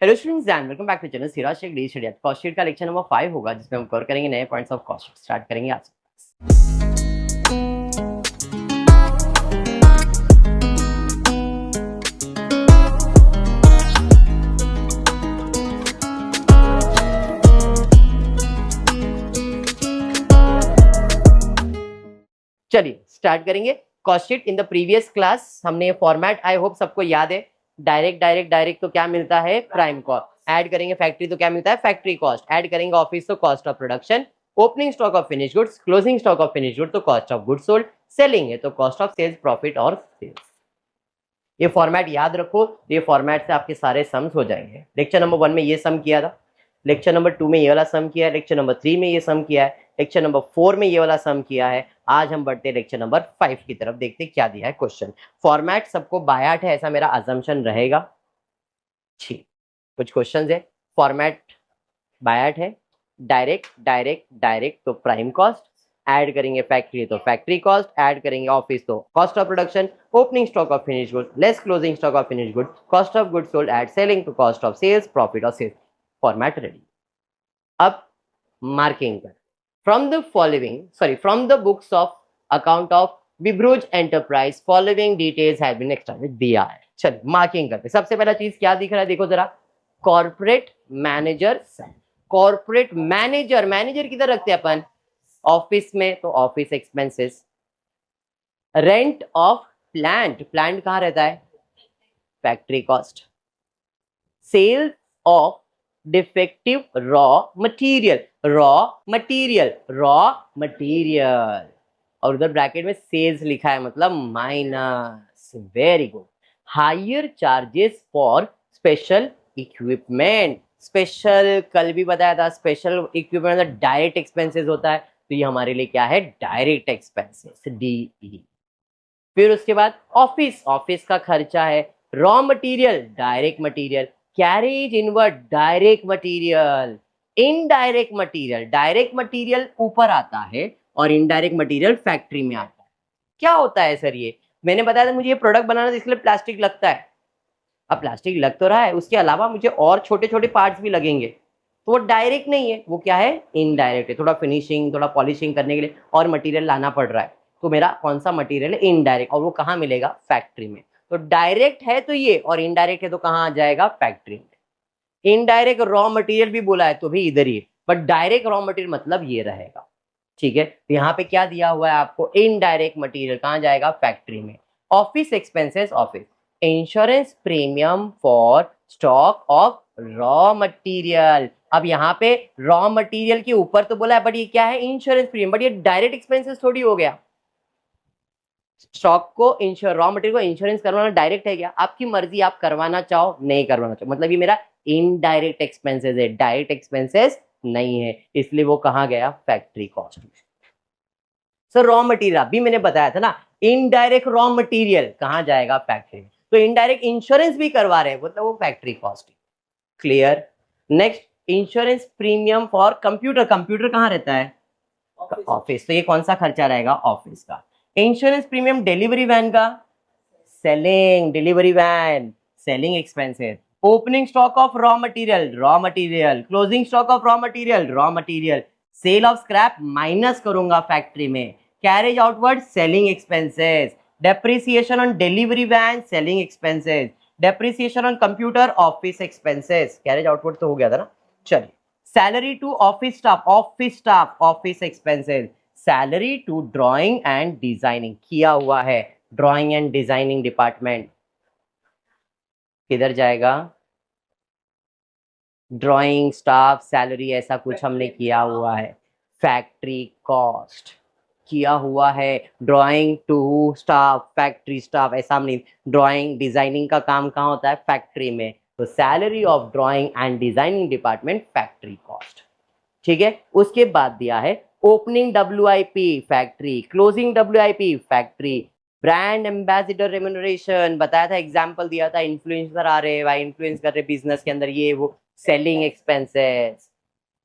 Hello students and welcome back to channel Siraj Shaikh the study. Cost sheet का lecture number 5 होगा जिसमें हम cover करेंगे नए points of cost sheet. Start करेंगे आज से। चलिए स्टार्ट करेंगे cost sheet. In the previous class हमने ये फॉर्मेट आई होप सबको याद है। डायरेक्ट तो क्या मिलता है, प्राइम कॉस्ट। ऐड करेंगे फैक्ट्री तो क्या मिलता है, फैक्ट्री कॉस्ट। ऐड करेंगे ऑफिस तो cost of production. Opening stock of finish goods, closing stock of finish good तो cost of goods sold. Selling है तो कॉस्ट ऑफ सेल्स, प्रॉफिट और सेल्स। ये फॉर्मेट याद रखो, ये फॉर्मेट से आपके सारे सम्स हो जाएंगे। लेक्चर नंबर 1 में ये सम किया था, लेक्चर नंबर 2 में ये वाला सम किया है, लेक्चर नंबर 3 में ये सम किया है, लेक्चर नंबर 4 में ये वाला सम किया है। आज हम बढ़ते हैं लेक्चर नंबर 5 की तरफ, देखते क्या दिया है क्वेश्चन। फॉर्मेट सबको बायाट है ऐसा मेरा अजम्पशन रहेगा। ठीक, कुछ क्वेश्चंस है। फॉर्मेट बायाट है। डायरेक्ट तो प्राइम कॉस्ट। ऐड करेंगे फैक्ट्री तो फैक्ट्री कॉस्ट। ऐड करेंगे ऑफिस तो cost of production. Opening stock of finish good less closing stock of finish good, cost of good sold. Add selling तो cost of sales, profit और sales. Format ready. अब marking कर। From the books of account of विब्रूज enterprise following details have been extracted दिया है। चलिए marking करते। सबसे पहला चीज क्या दिख रहा है, देखो जरा। Corporate manager. कॉर्पोरेट मैनेजर किधर रखते हैं अपन, ऑफिस में तो office expenses. Rent of plant कहाँ रहता है, factory cost. Sales of defective raw material और उधर ब्रैकेट में सेल्स लिखा है मतलब minus. Very good. Hire charges for special equipment. Special कल भी बताया था, स्पेशल इक्विपमेंट डायरेक्ट एक्सपेंसेस होता है, तो ये हमारे लिए क्या है, डायरेक्ट एक्सपेंसेस, DE। फिर उसके बाद ऑफिस का खर्चा है। Raw material direct material. Carriage inward direct material. Direct material ऊपर आता है और इनडायरेक्ट मटेरियल फैक्ट्री में आता है। क्या होता है सर, ये मैंने बताया था मुझे ये प्रोडक्ट बनाना था इसलिए प्लास्टिक लगता है। अब प्लास्टिक लग तो रहा है, उसके अलावा मुझे और छोटे छोटे पार्ट्स भी लगेंगे, तो वो डायरेक्ट नहीं है, वो क्या है, इनडायरेक्ट है। थोड़ा फिनिशिंग थोड़ा पॉलिशिंग करने के लिए और मटेरियल लाना पड़ रहा है, तो मेरा कौन सा मटेरियल है, इनडायरेक्ट, और वो कहाँ मिलेगा, फैक्ट्री में। तो डायरेक्ट है तो ये, और इनडायरेक्ट है तो कहाँ आ जाएगा, फैक्ट्री में। इनडायरेक्ट रॉ मटेरियल भी बोला है तो भी इधर ही, बट डायरेक्ट रॉ मटेरियल मतलब ये रहेगा। ठीक है, तो यहाँ पे क्या दिया हुआ है आपको, इनडायरेक्ट मटेरियल कहाँ जाएगा, फैक्ट्री में। Office expenses, office. Insurance premium for stock of raw material. अब यहाँ पे रॉ मटेरियल के ऊपर तो बोला है, बट ये क्या है, इंश्योरेंस प्रीमियम, बट ये डायरेक्ट एक्सपेंसेस थोड़ी हो गया। स्टॉक को रॉ मटेरियल को इंश्योरेंस करवाना डायरेक्ट है क्या, आपकी मर्जी, आप करवाना चाहो नहीं करवाना चाहो, मतलब ये मेरा इनडायरेक्ट एक्सपेंसेस है, डायरेक्ट एक्सपेंसेस नहीं है, इसलिए वो कहाँ गया, फैक्ट्री कॉस्ट में। सर रॉ मटेरियल अभी मैंने बताया था ना, इनडायरेक्ट रॉ मटेरियल कहाँ जाएगा, फैक्ट्री। तो इनडायरेक्ट इंश्योरेंस भी करवा रहे हैं, मतलब वो factory cost. Clear. Next, insurance premium for computer कहाँ रहता है, ऑफिस, तो ये कौन सा खर्चा रहेगा, ऑफिस का। इंश्योरेंस प्रीमियम डिलीवरी वैन का, delivery van, selling expenses. Opening stock of raw material, closing stock of raw material. Sale of scrap minus करूंगा फैक्ट्री में। Carriage outward, selling expenses. Depreciation on delivery van, selling expenses. Depreciation on computer, office expenses. Carriage outward तो हो गया था ना। चलिए, salary to office staff, office expenses. Salary to drawing and designing किया हुआ है, ड्राइंग एंड डिजाइनिंग डिपार्टमेंट किधर जाएगा, ड्राइंग स्टाफ सैलरी, ऐसा कुछ हमने किया हुआ है। फैक्ट्री कॉस्ट किया हुआ है, drawing to staff, factory staff, ऐसा नहीं, ड्राइंग डिजाइनिंग का काम कहाँ होता है, फैक्ट्री में। तो salary of drawing and designing department, factory cost. ठीक है, उसके बाद दिया है opening WIP factory, closing WIP factory. Brand ambassador remuneration बताया था, एग्जांपल दिया था, इन्फ्लुएंसर आ रहे हैं भाई, इन्फ्लुएंस कर रहे बिजनेस के अंदर, ये वो, selling expenses.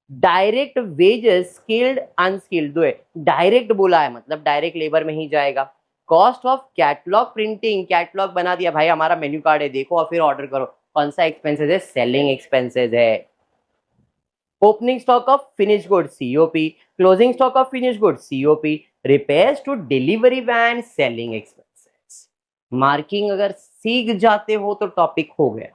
Direct wages, skilled unskilled, दो है, डायरेक्ट बोला है मतलब डायरेक्ट लेबर में ही जाएगा। Cost of catalogue printing, catalogue बना दिया भाई, हमारा मेन्यू कार्ड है देखो और फिर ऑर्डर करो, कौन सा एक्सपेंसेस है? सेलिंग एक्सपेंसेस है। Opening stock of finish good COP, closing stock of finish good COP, repairs to delivery van selling expenses. Marking अगर सीख जाते हो तो टॉपिक हो गया।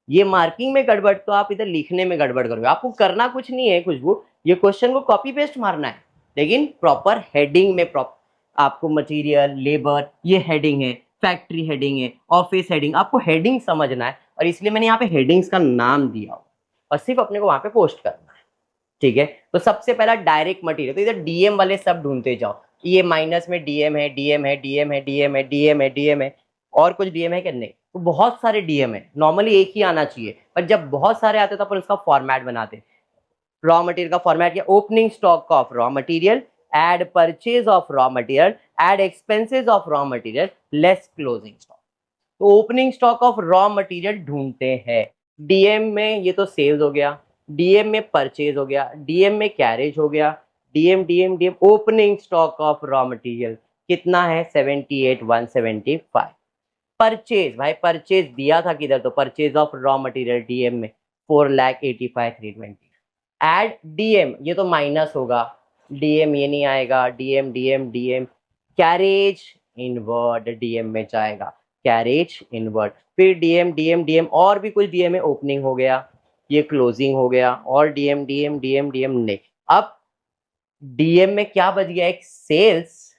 ये मार्किंग में गड़बड़ तो आप इधर लिखने में गड़बड़ करोगे। आपको करना कुछ नहीं है खुशबू, ये क्वेश्चन को कॉपी पेस्ट मारना है, लेकिन प्रॉपर हेडिंग में आपको मटेरियल, लेबर, ये हेडिंग है, फैक्ट्री हेडिंग है, ऑफिस हेडिंग, आपको हेडिंग समझना है और इसलिए मैंने यहाँ पे हेडिंग्स का नाम दिया हो और सिर्फ अपने को वहां पे पोस्ट करना है। ठीक है, तो सबसे पहला डायरेक्ट मटेरियल, तो इधर डीएम वाले सब ढूंढते जाओ। ये माइनस में डीएम है, डीएम है, डीएम है, डीएम है, डीएम है, डीएम है, और कुछ डीएम है कि नहीं? तो बहुत सारे डीएम है, नॉर्मली एक ही आना चाहिए, पर जब बहुत सारे आते तो अपन उसका फॉर्मेट बनाते। रॉ मटेरियल का फॉर्मेट क्या? Opening stock of raw material, add purchase of raw material, add expenses of raw material, less closing stock. तो opening stock of raw material ढूंढते हैं। डीएम में ये तो सेल्स हो गया, डीएम में परचेज हो गया, डीएम में कैरेज हो गया, DM DM DM. Opening stock of raw material कितना है? 78,175। परचेज, भाई परचेज दिया था किधर? तो purchase of raw material DM में 4,85,320। एड डीएम, ये तो माइनस होगा, डीएम ये नहीं आएगा, DM DM DM. Carriage inward DM में जाएगा, कैरेज इनवर्ड, फिर डीएम डीएम डीएम, और भी कुछ डीएम है, ओपनिंग हो गया, ये क्लोजिंग हो गया, और डीएम डीएम डीएम डीएम नहीं। अब डीएम में क्या बच गया? एक सेल्स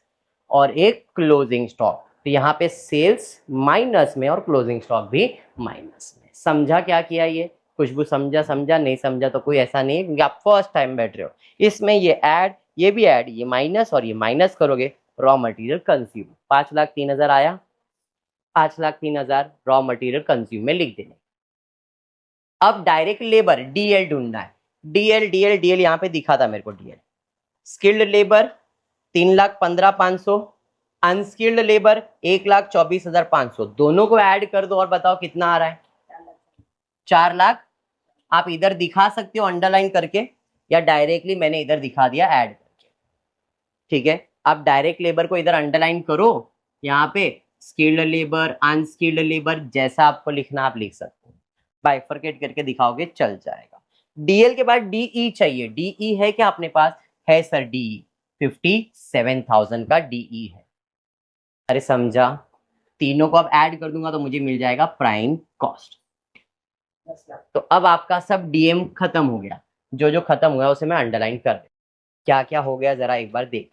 और एक क्लोजिंग स्टॉक। तो यहाँ पे सेल्स माइनस में और क्लोजिंग स्टॉक भी माइनस में। समझा क्या किया ये? खुशबू समझा? समझा? नहीं समझा तो कोई ऐसा नहीं है, क्योंकि आप फर्स्ट टाइम बैठ रहे हो। इसमें ये ऐड, ये भी ऐड, ये माइनस और ये माइनस करोगे, रॉ मटेरियल कंज्यूम 5,03,000 आया, 5,03,000 रॉ मटेरियल कंज्यूम में लिख देने। अब डायरेक्ट लेबर डीएल ढूंढना है। डीएल डीएल डीएल यहाँ पे दिखा था मेरे को। DL skilled labour 3,15,500, unskilled labour 1,24,500, दोनों को ऐड कर दो और बताओ कितना आ रहा है? 4 लाख। आप इधर दिखा सकते हो अंडरलाइन करके, या डायरेक्टली मैंने इधर दिखा दिया ऐड करके। ठीक है, आप डायरेक्ट लेबर को इधर अंडरलाइन करो, यहाँ पे स्किल्ड लेबर, अनस्किल्ड लेबर, जैसा आपको लिखना आप लिख सकते हो, बाइफरकेट करके दिखाओगे चल जाएगा। डीएल के बाद डीई चाहिए। डीई है क्या अपने पास? है सर, डीई 57,000 का डीई है। अरे समझा? तीनों को अब ऐड कर दूंगा तो मुझे मिल जाएगा प्राइम कॉस्ट। तो अब आपका सब डीएम खत्म हो गया, जो जो खत्म हुआ उसे मैं अंडरलाइन कर दे। क्या क्या हो गया जरा एक बार देख।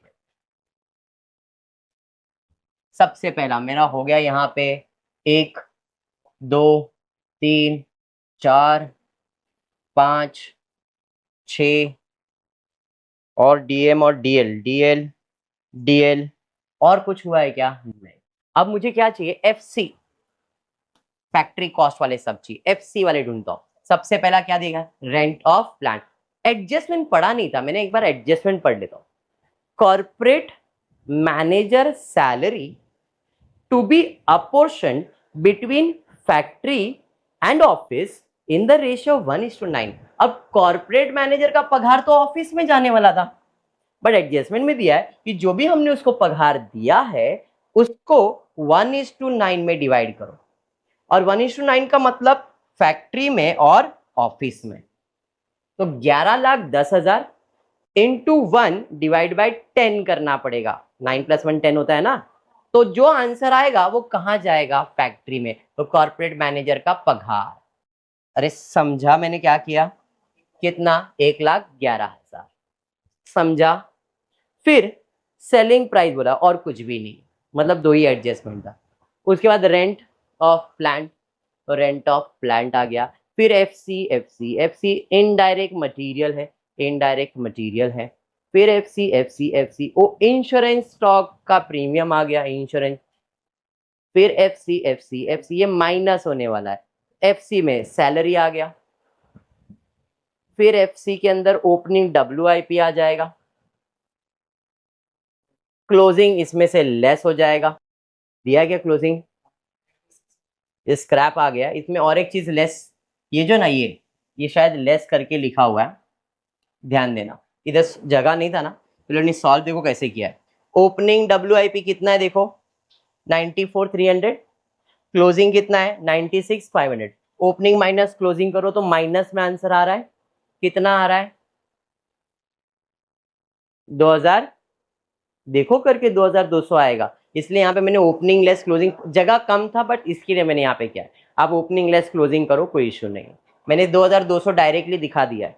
सबसे पहला मेरा हो गया यहाँ पे 1 2 3 4 5 6, और डीएम और डीएल, डीएल डीएल, और कुछ हुआ है क्या? नहीं। अब मुझे क्या चाहिए? एफसी, फैक्ट्री कॉस्ट वाले सब चाहिए, एफसी वाले ढूंढता हूँ। सबसे पहला क्या देगा? Rent of plant. एडजस्टमेंट पढ़ा नहीं था मैंने, एक बार एडजस्टमेंट पढ़ लेता हूँ। Corporate manager salary to be apportion between factory and office in the ratio 1:9। अब कॉर्पोरेट मैनेजर का पगार तो ऑफिस में जाने वाला था, बट एडजस्टमेंट में दिया है कि जो भी हमने उसको पगार दिया है उसको 1:9 में डिवाइड करो। और 1:9 का मतलब फैक्ट्री में और ऑफिस में। तो 11,10,000 इंटू 1 डिवाइड बाई 10 करना पड़ेगा। 9 + 1 10 होता है ना। तो जो आंसर आएगा वो कहाँ जाएगा? फैक्ट्री में। तो कॉर्पोरेट मैनेजर का पगार। अरे समझा मैंने क्या किया? कितना? 1,11,000। समझा? फिर सेलिंग प्राइस बोला और कुछ भी नहीं, मतलब 2 ही एडजस्टमेंट था। उसके बाद रेंट ऑफ प्लांट, तो रेंट ऑफ प्लांट आ गया। फिर FC, FC FC indirect material है, इनडायरेक्ट मटेरियल है। फिर एफसी एफसी एफसी ओ इंश्योरेंस स्टॉक का प्रीमियम आ गया, इंश्योरेंस। फिर एफसी एफसी एफसी, ये माइनस होने वाला है। एफसी में सैलरी आ गया। फिर एफसी के अंदर ओपनिंग डब्ल्यूआईपी आ जाएगा। क्लोजिंग इसमें से लेस हो जाएगा। दिया गया क्लोजिंग, स्क्रैप आ गया। इसमें और एक चीज लेस, ये जो ना ये शायद लेस करके लिखा हुआ है, ध्यान देना। इधर जगह नहीं था ना, तो लोगों ने सॉल्व देखो कैसे किया है। ओपनिंग डब्ल्यूआईपी कितना है देखो, 94,300। क्लोजिंग कितना है? 96,500। ओपनिंग माइनस क्लोजिंग करो तो माइनस में आंसर आ रहा है, कितना आ रहा है 2000, देखो करके 2200 आएगा। इसलिए यहाँ पे मैंने ओपनिंग लेस क्लोजिंग, जगह कम था बट इसके लिए मैंने यहाँ पे किया है। आप ओपनिंग लेस क्लोजिंग करो कोई इश्यू नहीं, मैंने 2200 डायरेक्टली दिखा दिया है।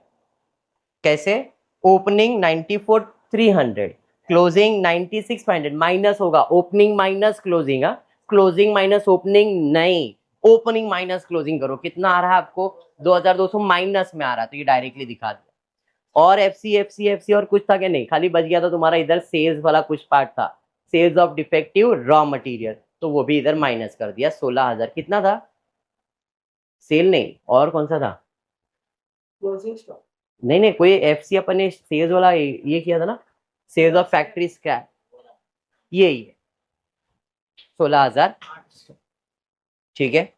कैसे? ओपनिंग 94,300, क्लोजिंग 96,500, माइनस होगा opening minus closing, closing minus opening नहीं, ओपनिंग माइनस क्लोजिंग करो। कितना आ रहा है आपको 2200 माइनस में आ रहा है, तो ये डायरेक्टली दिखा दिया। और एफसी और कुछ था क्या? नहीं, खाली बच गया था तुम्हारा इधर सेल्स वाला कुछ पार्ट था, sales of defective raw material, तो वो भी इधर माइनस कर दिया। 16,000 कितना था? सेल नहीं, और कौन सा था? Closing stock. नहीं नहीं, कोई एफसी अपन ने सेल्स वाला ये किया था ना, सेल्स ऑफ फैक्ट्री स्क्रैप, यही है 16,000। ठीक है,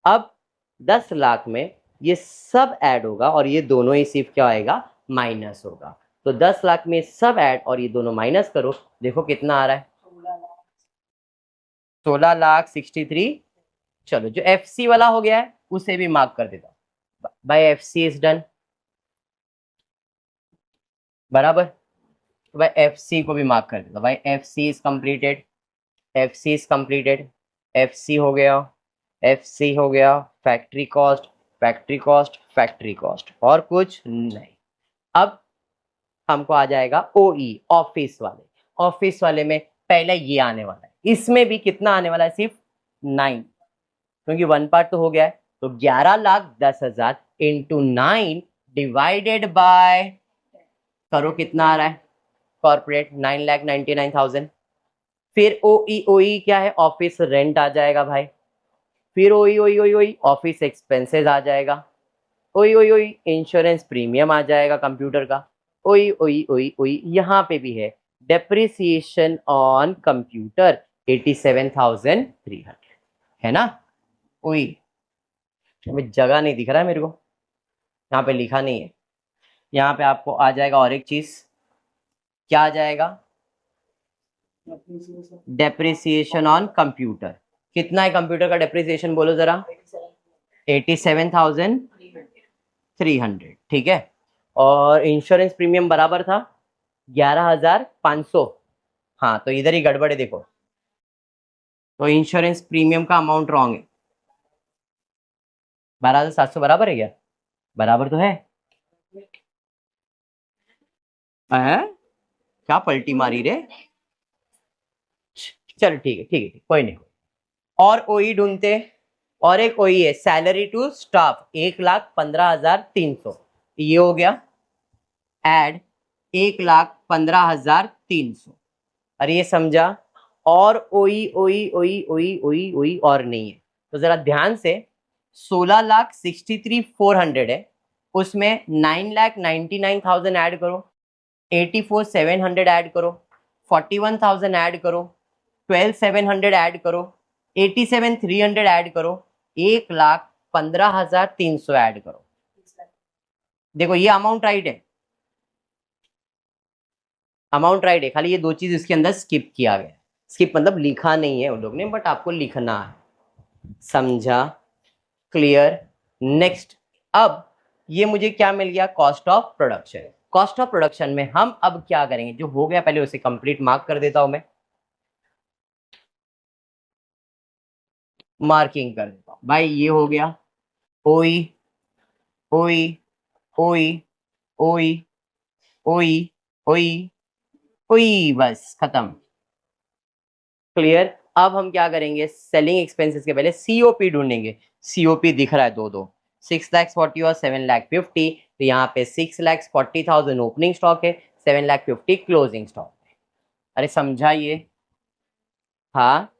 अब 10 लाख में ये सब ऐड होगा और ये दोनों ही सिर्फ क्या आएगा? माइनस होगा। तो 10 लाख में सब ऐड और ये दोनों माइनस करो, देखो कितना आ रहा है 16,63,000। चलो, जो एफसी वाला हो गया है उसे भी मार्क कर देता हूं, बाय एफसी इज डन, बराबर। तो भाई एफसी को भी मार्क कर देता, भाई FC is completed, FC is completed, FC हो गया, एफसी हो गया, factory cost, factory cost, factory cost, और कुछ नहीं। अब हमको आ जाएगा ओई, ऑफिस वाले। ऑफिस वाले में पहले ये आने वाला है, इसमें भी कितना आने वाला है? सिर्फ 9, क्योंकि वन पार्ट तो हो गया है। तो 11,10,000 इंटू 9 डिवाइडेड बाय, करो कितना आ रहा है कॉर्पोरेट? 9,99,000। फिर ओई क्या है? ऑफिस रेंट आ जाएगा भाई। फिर ओई ऑफिस एक्सपेंसेस आ जाएगा। ओई इंश्योरेंस प्रीमियम आ जाएगा कंप्यूटर का। ओई यहाँ पे भी है डेप्रिसिएशन ऑन कंप्यूटर 87,300, है ना? ओई जगह नहीं दिख रहा है मेरे को, यहाँ पे लिखा नहीं है। यहाँ पे आपको आ जाएगा और एक चीज, क्या आ जाएगा? Depreciation on computer. कितना है कंप्यूटर का डेप्रिसिएशन, बोलो जरा? 87,300, ठीक है। और इंश्योरेंस प्रीमियम बराबर था 11,500। हाँ, तो इधर ही गड़बड़ है देखो, तो इंश्योरेंस प्रीमियम का अमाउंट रॉन्ग है। 12,700 बराबर है क्या? बराबर तो है। क्या पलटी मारी रे? चल ठीक है ठीक है, कोई नहीं। और ओई ढूंढते, और एक ओई है सैलरी टू स्टाफ 1,15,300, ये हो गया एड 1,15,300। अरे ये समझा? और ओई ओई ओई ओई ओई ओई और नहीं है, तो जरा ध्यान से 16,63,400 है, उसमें 9,99,000 ऐड करो, 84,700 ऐड करो, 41,000 ऐड करो, 12,700 ऐड करो, 87,300 ऐड करो, 1,15,300 ऐड करो। देखो ये अमाउंट राइट है, अमाउंट राइट है, खाली ये दो चीज इसके अंदर स्किप किया गया। स्किप मतलब लिखा नहीं है उन लोग ने, बट आपको लिखना है, समझा? क्लियर? नेक्स्ट, अब ये मुझे क्या मिल गया? Cost of production. Cost of production में हम अब क्या करेंगे? जो हो गया पहले उसे कंप्लीट मार्क कर देता हूं मैं, मार्किंग कर देता हूं भाई। ये हो गया ओई ओई ओई ओई ओई ओई ओई, बस खत्म। क्लियर? अब हम क्या करेंगे? सेलिंग एक्सपेंसेस के पहले सीओपी ढूंढेंगे। सीओपी दिख रहा है दो दो, 6,40,000 और 7,50,000। तो यहाँ पे 6,40,000 ओपनिंग स्टॉक है, 7,50,000 क्लोजिंग स्टॉक है। अरे समझा ये? हाँ,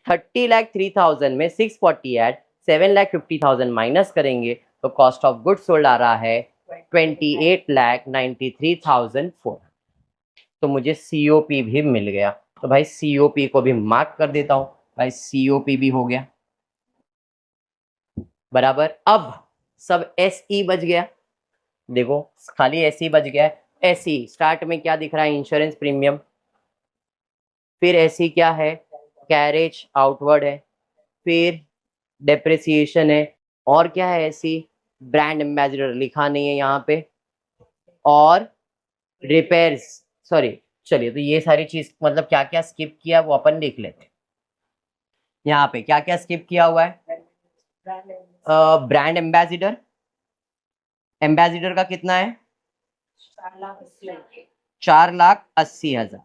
30,03,000 में 640 ऐड 7,50,000 माइनस करेंगे तो कॉस्ट ऑफ गुड्स सोल्ड आ रहा है 28,93,400। तो मुझे सीओपी भी मिल गया, तो भाई सीओपी को भी मार्क कर देता हूं भाई, सीओपी भी हो गया बराबर। अब सब एसई बच गया, देखो खाली एसई बच गया है। एसई स्टार्ट में क्या दिख रहा है? इंश्योरेंस प्रीमियम, फिर एसई क्या है? कैरेज आउटवर्ड है, फिर डेप्रिसिएशन है, और क्या है ऐसी, ब्रांड एम्बेसडर लिखा नहीं है यहाँ पे, और रिपेयर्स, सॉरी, चलिए तो ये सारी चीज मतलब क्या क्या स्किप किया वो अपन देख लेते हैं। यहाँ पे क्या क्या स्किप किया हुआ है, ब्रांड एम्बेसडर, एम्बेसडर का कितना है 4,80,000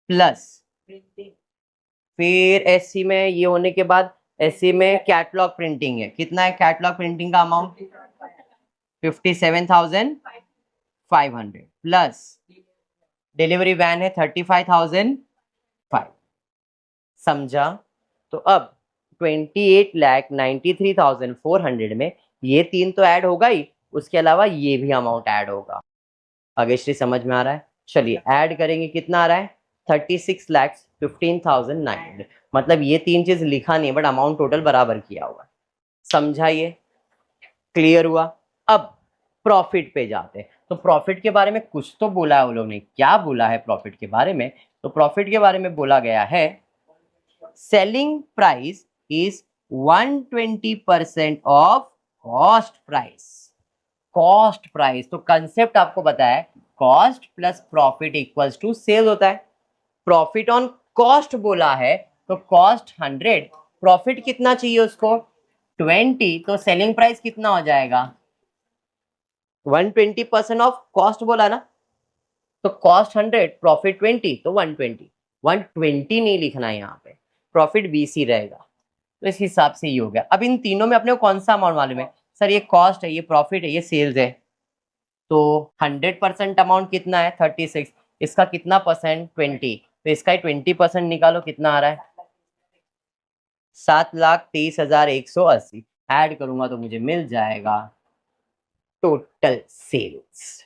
प्लस, फिर एससी में ये होने के बाद एससी में कैटलॉग प्रिंटिंग है, कितना है कैटलॉग प्रिंटिंग का अमाउंट 57,500 प्लस डिलीवरी वैन है 35,500, समझा। तो अब 28,93,400 में ये तीन तो ऐड होगा ही, उसके अलावा ये भी अमाउंट ऐड होगा। आगे श्री समझ में आ रहा है, चलिए ऐड करेंगे कितना आ रहा है 36,15,900, मतलब ये तीन चीज लिखा नहीं बट अमाउंट टोटल बराबर किया हुआ है, समझा ये, क्लियर हुआ। अब प्रॉफिट पे जाते हैं, तो प्रॉफिट के बारे में कुछ तो बोला है वो लोग ने, क्या बोला है प्रॉफिट के बारे में, तो प्रॉफिट के बारे में बोला गया है selling price is 120% of cost price. Cost price तो कंसेप्ट आपको बताया है, cost plus profit equals to sales होता है। प्रॉफिट ऑन कॉस्ट बोला है तो कॉस्ट 100, प्रॉफिट कितना चाहिए उसको 20, तो सेलिंग प्राइस कितना हो जाएगा 120% ऑफ कॉस्ट बोला ना, तो कॉस्ट 100 प्रॉफिट 20 तो 120 नहीं लिखना है यहाँ पे, प्रॉफिट 20 ही रहेगा, तो इस हिसाब से ये हो गया। अब इन तीनों में अपने को कौन सा अमाउंट मालूम है, सर ये कॉस्ट है, ये प्रॉफिट है, ये सेल्स है, तो 100% अमाउंट कितना है 36, इसका कितना परसेंट 20, तो इसका 20% निकालो कितना आ रहा है 7,23,180, ऐड करूंगा तो मुझे मिल जाएगा टोटल सेल्स।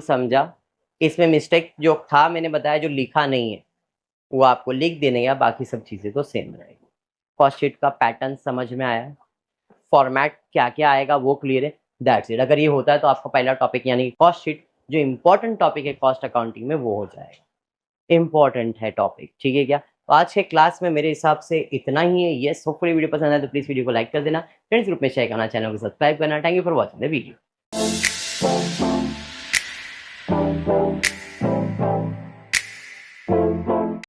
समझा, इसमें मिस्टेक जो था मैंने बताया जो लिखा नहीं है वो आपको लिख देने या बाकी सब चीजें तो सेम रहेगी। कॉस्ट शीट का पैटर्न समझ में आया, फॉर्मेट क्या क्या आएगा वो क्लियर है, दैट्स इट। अगर ये होता है तो आपका पहला टॉपिक यानी कॉस्ट शीट जो इंपॉर्टेंट टॉपिक है कॉस्ट अकाउंटिंग में वो हो जाएगा, इंपॉर्टेंट है टॉपिक, ठीक है क्या। तो आज के क्लास में मेरे हिसाब से इतना ही है। यस, होपफुली वीडियो पसंद आए तो प्लीज वीडियो को लाइक कर देना, फ्रेंड्स ग्रुप में शेयर करना, चैनल को सब्सक्राइब करना। Thank you for watching the video.